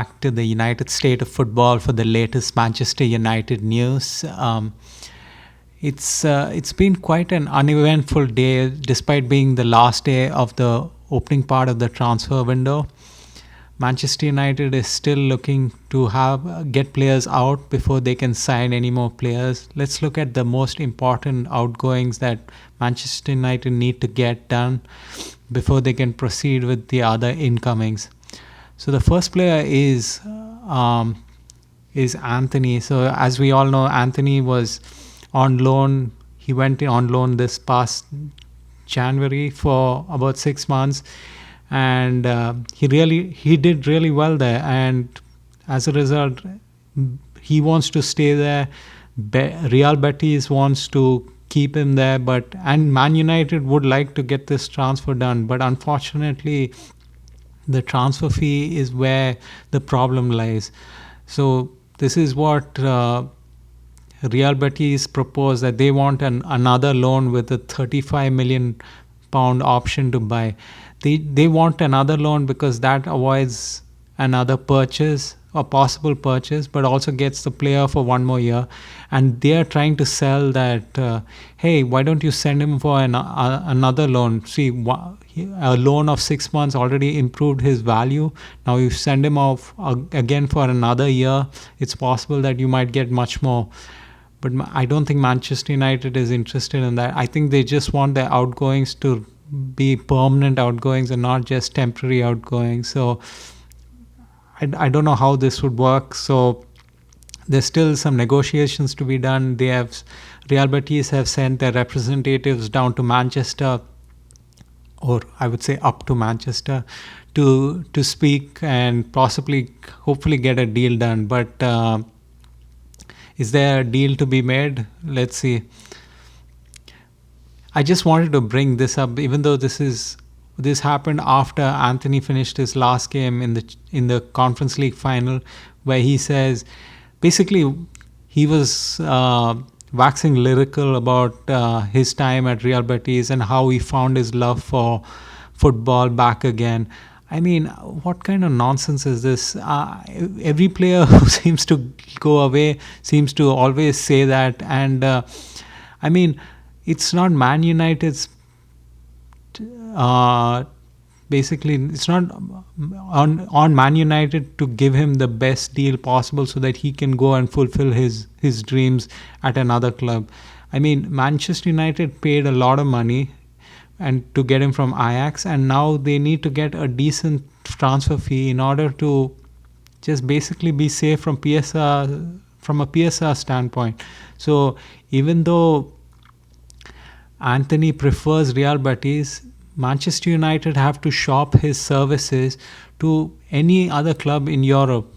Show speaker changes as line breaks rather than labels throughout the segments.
back to the United State of Football for the latest Manchester United news. It's been quite an uneventful day, despite being the last day of the opening part of the transfer window. Manchester United is still looking to get players out before they can sign any more players. Let's look at the most important outgoings that Manchester United need to get done before they can proceed with the other incomings. So the first player is Antony. So as we all know, Antony was on loan. He went on loan this past January for about 6 months, and he did really well there. And as a result, he wants to stay there. Real Betis wants to keep him there, and Man United would like to get this transfer done, but unfortunately the transfer fee is where the problem lies. So this is what Real Betis proposed, that they want another loan with a 35 million pound option to buy. They want another loan because that avoids another purchase or possible purchase, but also gets the player for 1 more year. And they are trying to sell that, hey, why don't you send him for another loan? See, a loan of 6 months already improved his value. Now you send him off again for another year. It's possible that you might get much more. But I don't think Manchester United is interested in that. I think they just want their outgoings to be permanent outgoings and not just temporary outgoings. So I don't know how this would work. So there's still some negotiations to be done. Real Betis have sent their representatives down to Manchester, or I would say up to Manchester, to speak and hopefully get a deal done. But is there a deal to be made? Let's see. I just wanted to bring this up, even though this happened after Antony finished his last game in the Conference League final, where he says, basically, he was waxing lyrical about his time at Real Betis and how he found his love for football back again. I mean, what kind of nonsense is this? Every player who seems to go away seems to always say that. And I mean, it's not Man United's basically, it's not on Man United to give him the best deal possible so that he can go and fulfill his dreams at another club. I mean, Manchester United paid a lot of money and to get him from Ajax, and now they need to get a decent transfer fee in order to just basically be safe from a PSR standpoint. So even though Antony prefers Real Betis, Manchester United have to shop his services to any other club in Europe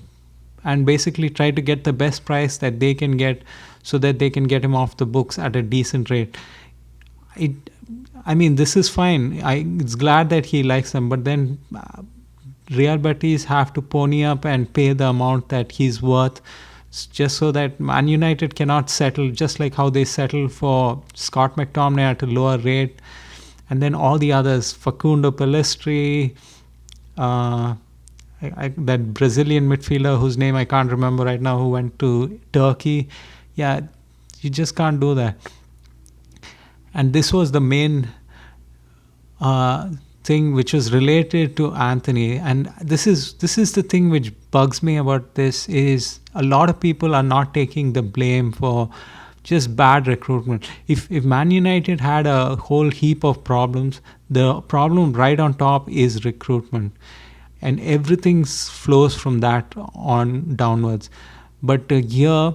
and basically try to get the best price that they can get so that they can get him off the books at a decent rate. I mean, this is fine. It's glad that he likes them, but then Real Betis have to pony up and pay the amount that he's worth, just so that Man United cannot settle, just like how they settled for Scott McTominay at a lower rate. And then all the others, Facundo Pellistri, that Brazilian midfielder whose name I can't remember right now, who went to Turkey. Yeah, you just can't do that. And this was the main thing which was related to Antony. And this is the thing which bugs me about this, is a lot of people are not taking the blame for just bad recruitment. If Man United had a whole heap of problems, the problem right on top is recruitment. And everything flows from that on downwards. But here,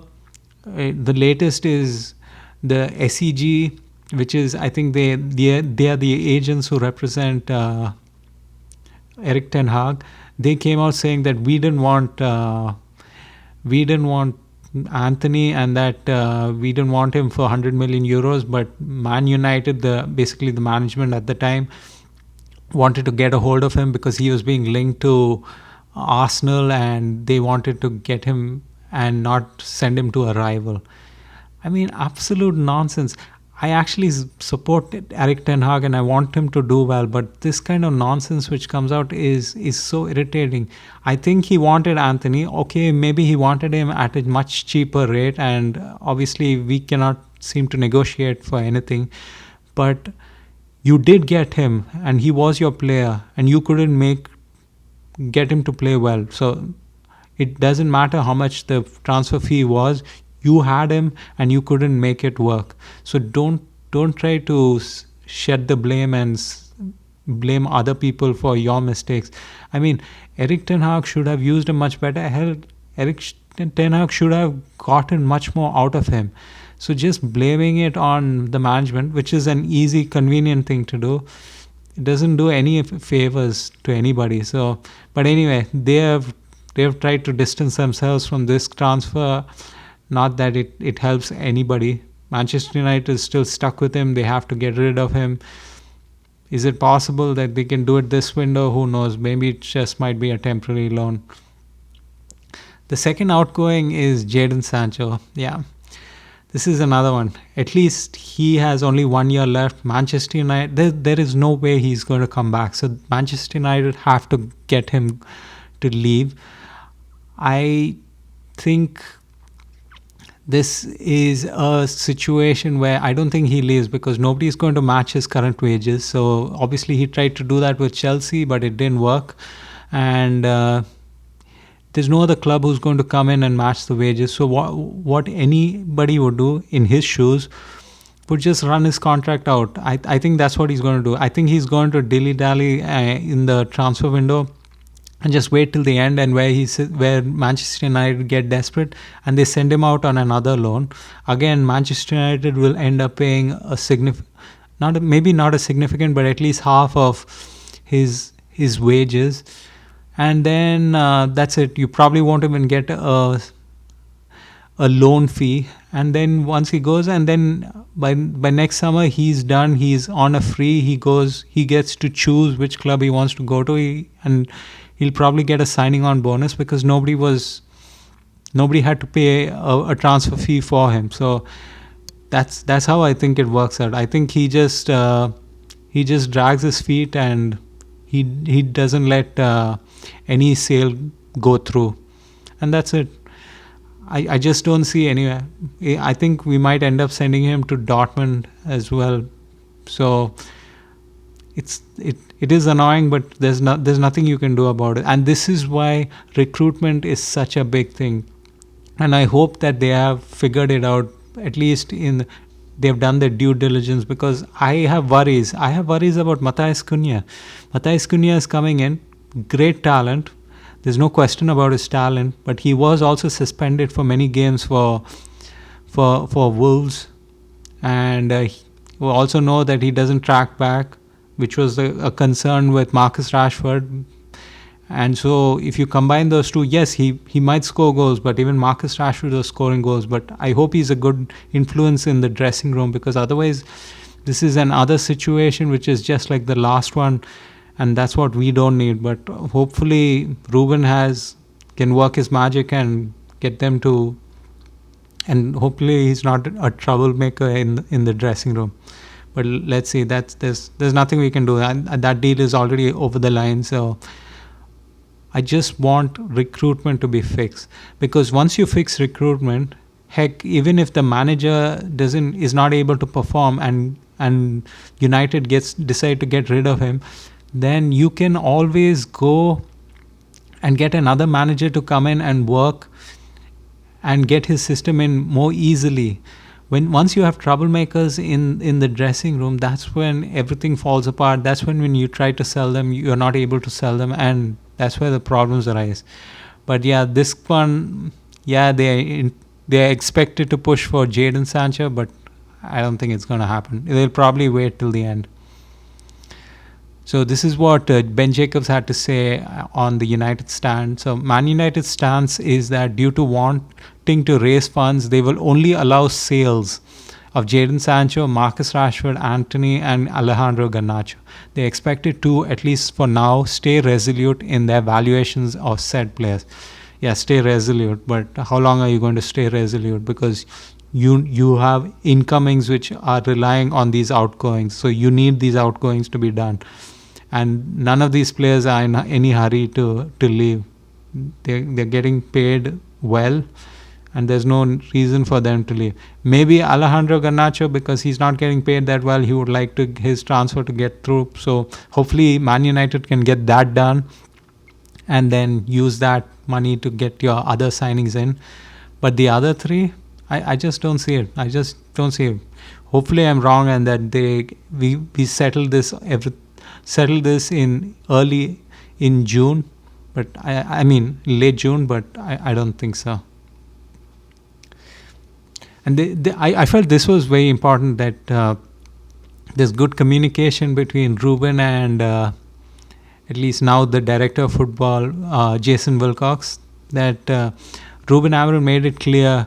the latest is the SEG, which is, I think they are the agents who represent Erik ten Hag. They came out saying that we didn't want Antony, and that we didn't want him for 100 million euros, but Man United, basically the management at the time, wanted to get a hold of him because he was being linked to Arsenal, and they wanted to get him and not send him to a rival. I mean, absolute nonsense. I actually support Eric Ten Hag and I want him to do well, but this kind of nonsense which comes out is so irritating. I think he wanted Antony. Okay, maybe he wanted him at a much cheaper rate, and obviously we cannot seem to negotiate for anything. But you did get him, and he was your player, and you couldn't get him to play well. So it doesn't matter how much the transfer fee was. You had him and you couldn't make it work. So don't try to shed the blame and blame other people for your mistakes. I mean, Eric Ten Hag should have used him much better. Hell, Eric Ten Hag should have gotten much more out of him. So just blaming it on the management, which is an easy, convenient thing to do, it doesn't do any favors to anybody. So, but anyway, they have tried to distance themselves from this transfer. Not that it helps anybody. Manchester United is still stuck with him. They have to get rid of him. Is it possible that they can do it this window? Who knows? Maybe it just might be a temporary loan. The second outgoing is Jadon Sancho. Yeah, this is another one. At least he has only 1 year left. Manchester United, there is no way he's going to come back. So Manchester United have to get him to leave. I think this is a situation where I don't think he leaves because nobody is going to match his current wages. So obviously he tried to do that with Chelsea, but it didn't work. And there's no other club who's going to come in and match the wages. So what anybody would do in his shoes would just run his contract out. I think that's what he's going to do. I think he's going to dilly-dally in the transfer window and just wait till the end, and where Manchester United get desperate and they send him out on another loan. Again, Manchester United will end up paying a maybe not a significant, but at least half of his wages, and then that's it. You probably won't even get a loan fee, and then once he goes, and then by next summer he's done. He's on a free. He gets to choose which club he wants to go to, and he'll probably get a signing on bonus because nobody had to pay a transfer fee for him. So that's how I think it works out. I think he just drags his feet and he doesn't let any sale go through, and that's it. I just don't see anywhere. I think we might end up sending him to Dortmund as well. So it is annoying, but there's nothing you can do about it. And this is why recruitment is such a big thing. And I hope that they have figured it out. At least they've done their due diligence, because I have worries. I have worries about Matthias Cunha. Matthias Cunha is coming in, great talent. There's no question about his talent, but he was also suspended for many games for Wolves, and we also know that he doesn't track back, which was a concern with Marcus Rashford. And so if you combine those two, yes, he might score goals, but even Marcus Rashford was scoring goals. But I hope he's a good influence in the dressing room, because otherwise this is another situation which is just like the last one, and that's what we don't need. But hopefully Ruben can work his magic and get them to, and hopefully he's not a troublemaker in the dressing room. But let's see, there's nothing we can do. And that deal is already over the line. So I just want recruitment to be fixed, because once you fix recruitment, heck, even if the manager is not able to perform and United decide to get rid of him, then you can always go and get another manager to come in and work and get his system in more easily. Once you have troublemakers in the dressing room, that's when everything falls apart. That's when you try to sell them, you're not able to sell them, and that's where the problems arise. But yeah, this one, yeah, they're expected to push for Jadon Sancho, but I don't think it's going to happen. They'll probably wait till the end. So this is what Ben Jacobs had to say on the United stand. So Man United's stance is that due to wanting to raise funds, they will only allow sales of Jadon Sancho, Marcus Rashford, Antony, and Alejandro Garnacho. They expected to, at least for now, stay resolute in their valuations of said players. Yeah, stay resolute, but how long are you going to stay resolute? Because you have incomings which are relying on these outgoings. So you need these outgoings to be done, and none of these players are in any hurry to leave. They're getting paid well, and there's no reason for them to leave. Maybe Alejandro Garnacho, because he's not getting paid that well, he would like to his transfer to get through. So hopefully Man United can get that done, and then use that money to get your other signings in. But the other three, I just don't see it. I just don't see it. Hopefully I'm wrong, and that we settle this in early in June, but I mean late June, but I don't think so. And I felt this was very important, that there's good communication between Ruben and at least now the director of football, Jason Wilcox, that Ruben Amorim made it clear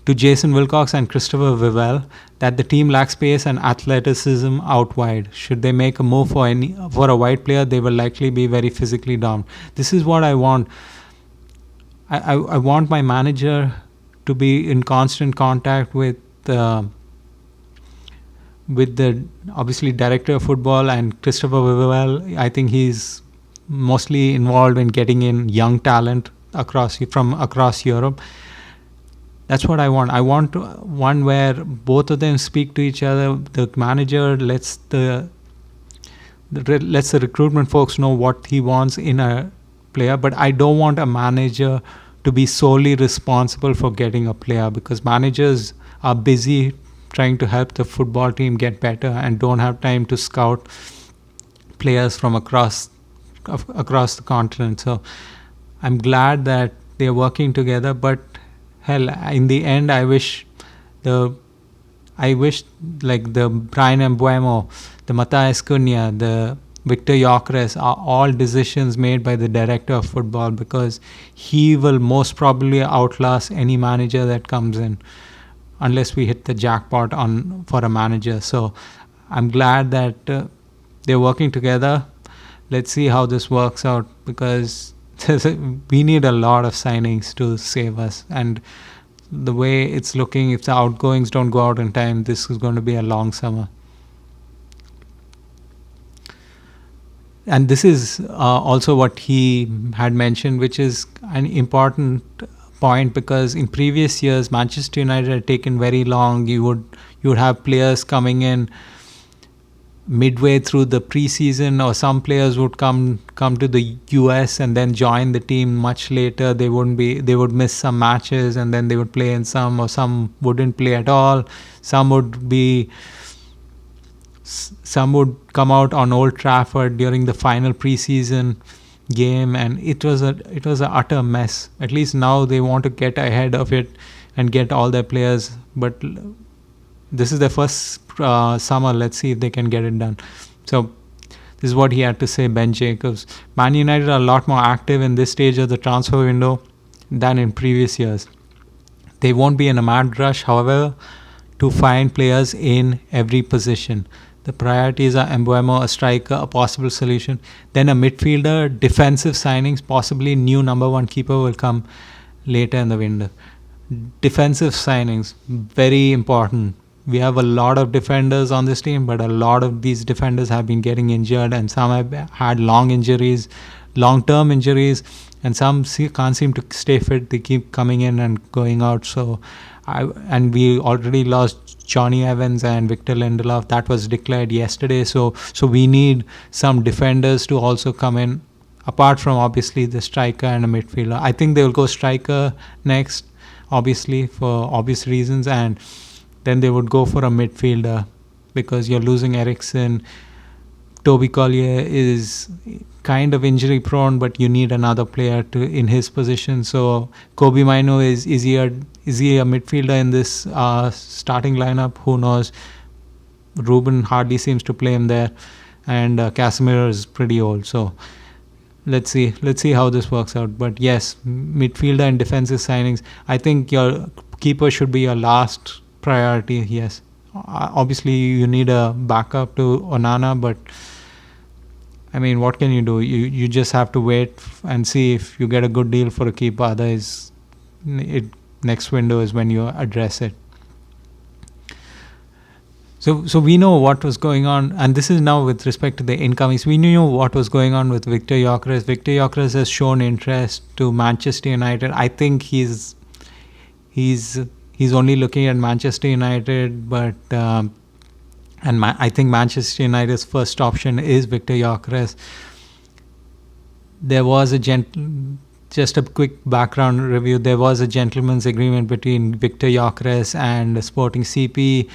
to Jason Wilcox and Christopher Vivell that the team lacks pace and athleticism out wide. Should they make a move for a wide player, they will likely be very physically down. This is what I want. I want my manager to be in constant contact with the obviously director of football and Christopher Vivell. I think he's mostly involved in getting in young talent from across Europe. That's what I want. I want one where both of them speak to each other. The manager lets the recruitment folks know what he wants in a player, but I don't want a manager to be solely responsible for getting a player, because managers are busy trying to help the football team get better and don't have time to scout players from across the continent. So I'm glad that they're working together, but hell, in the end, I wish like the Brian Mbuemo, the Matthias Cunha, the Victor Gyökeres are all decisions made by the director of football, because he will most probably outlast any manager that comes in, unless we hit the jackpot for a manager. So I'm glad that they're working together. Let's see how this works out, because we need a lot of signings to save us, and the way it's looking, if the outgoings don't go out in time, this is going to be a long summer. And this is also what he had mentioned, which is an important point, because in previous years Manchester United had taken very long. You would have players coming in midway through the preseason, or some players would come to the US and then join the team much later. They would miss some matches, and then they would play in some, or some wouldn't play at all. Some would come out on Old Trafford during the final preseason game, and it was a utter mess. At least now they want to get ahead of it and get all their players, but this is their first summer. Let's see if they can get it done. So this is what he had to say, Ben Jacobs. Man United are a lot more active in this stage of the transfer window than in previous years. They won't be in a mad rush, however, to find players in every position. The priorities are Mbuemo, a striker, a possible solution, then a midfielder, defensive signings, possibly new number one keeper will come later in the window. Defensive signings, very important. We have a lot of defenders on this team, but a lot of these defenders have been getting injured, and some have had long-term injuries, and some can't seem to stay fit. They keep coming in and going out. So, we already lost Johnny Evans and Victor Lindelof. That was declared yesterday. So we need some defenders to also come in, apart from obviously the striker and a midfielder. I think they will go striker next, obviously, for obvious reasons, and then they would go for a midfielder, because you're losing Eriksen. Toby Collier is kind of injury prone, but you need another player in his position. So Kobe Mino is he a midfielder in this starting lineup? Who knows? Ruben hardly seems to play him there, and Casemiro is pretty old. So let's see how this works out. But yes, midfielder and defensive signings. I think your keeper should be your last priority. Yes, obviously you need a backup to Onana, but I mean, what can you do? You just have to wait and see if you get a good deal for a keeper. Otherwise, next window is when you address it. So we know what was going on, and this is now with respect to the incomings. We knew what was going on with Victor Gyökeres. Victor Gyökeres has shown interest to Manchester United. I think he's only looking at Manchester United, but I think Manchester United's first option is Victor Gyökeres. There was just a quick background review. There was a gentleman's agreement between Victor Gyökeres and Sporting CP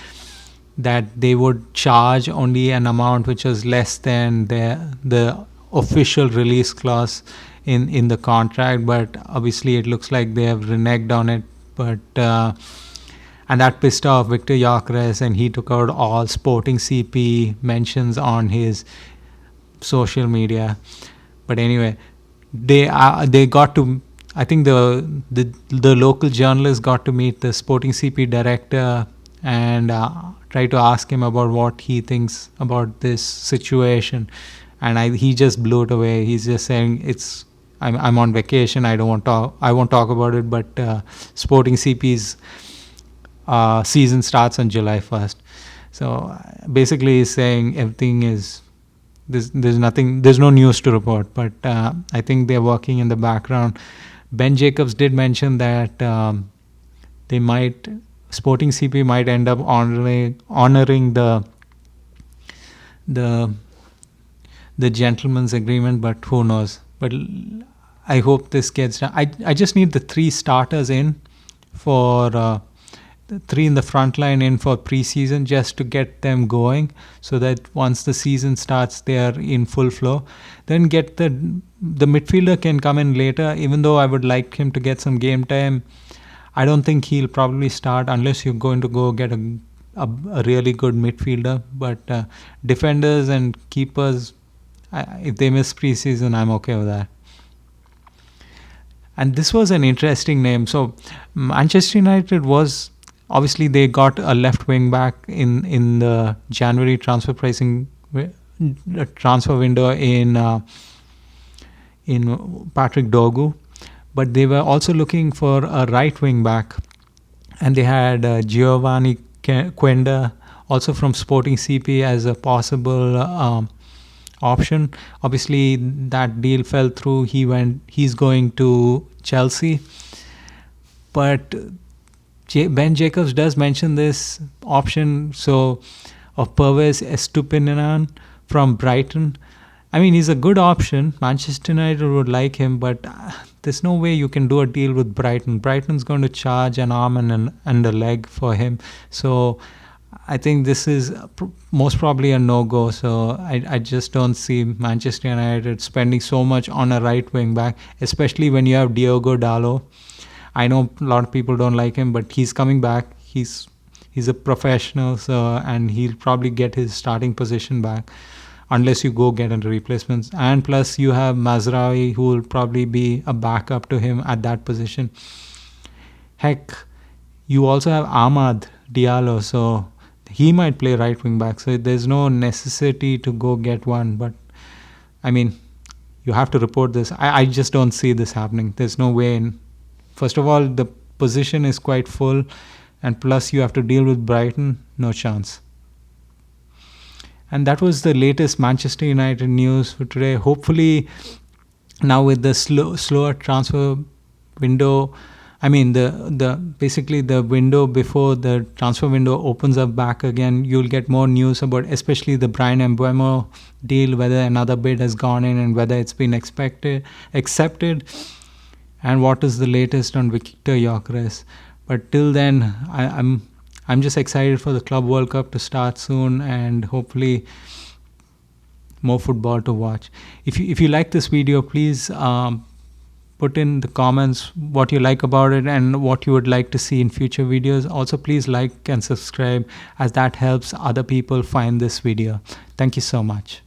that they would charge only an amount which was less than the official release clause in the contract, but obviously it looks like they have reneged on it. But and that pissed off Victor Gyökeres, and he took out all Sporting CP mentions on his social media. But anyway, they got to. I think the local journalist got to meet the Sporting CP director and try to ask him about what he thinks about this situation, and he just blew it away. He's just saying I'm on vacation. I won't talk about it. But Sporting CP's season starts on July 1st. So basically, he's saying everything is there's nothing. There's no news to report. But I think they're working in the background. Ben Jacobs did mention that Sporting CP might end up honoring the gentleman's agreement, but who knows? But I hope this gets done. I just need the 3 starters in for the 3 in the front line in for preseason, just to get them going, so that once the season starts, they are in full flow. Then get the midfielder can come in later, even though I would like him to get some game time. I don't think he'll probably start unless you're going to go get a really good midfielder. But defenders and keepers, if they miss preseason, I'm okay with that. And this was an interesting name. So Manchester United was, obviously they got a left wing back in the January transfer window in Patrick Dorgu. But they were also looking for a right wing back, and they had Giovanni Quenda, also from Sporting CP, as a possible option. Obviously, that deal fell through. He's going to Chelsea. But Ben Jacobs does mention this option of Pervez Estupinan from Brighton. I mean, he's a good option. Manchester United would like him, but there's no way you can do a deal with Brighton. Brighton's going to charge an arm and a leg for him. So I think this is most probably a no-go. So I just don't see Manchester United spending so much on a right wing back, especially when you have Diogo Dalot. I know a lot of people don't like him, but he's coming back. He's a professional, and he'll probably get his starting position back, unless you go get a replacement. And plus you have Mazraoui, who will probably be a backup to him at that position. Heck, you also have Amad Diallo, so he might play right wing back. So there's no necessity to go get one. But I mean, you have to report this. I just don't see this happening. There's no way. First of all, the position is quite full, and plus you have to deal with Brighton. No chance. And that was the latest Manchester United news for today. Hopefully, now with the slower transfer window, I mean basically the window before the transfer window opens up back again, you'll get more news about especially the Bryan Mbeumo deal, whether another bid has gone in and whether it's been accepted, and what is the latest on Victor Gyökeres. But till then, I'm just excited for the Club World Cup to start soon, and hopefully more football to watch. If you like this video, please put in the comments what you like about it and what you would like to see in future videos. Also, please like and subscribe, as that helps other people find this video. Thank you so much.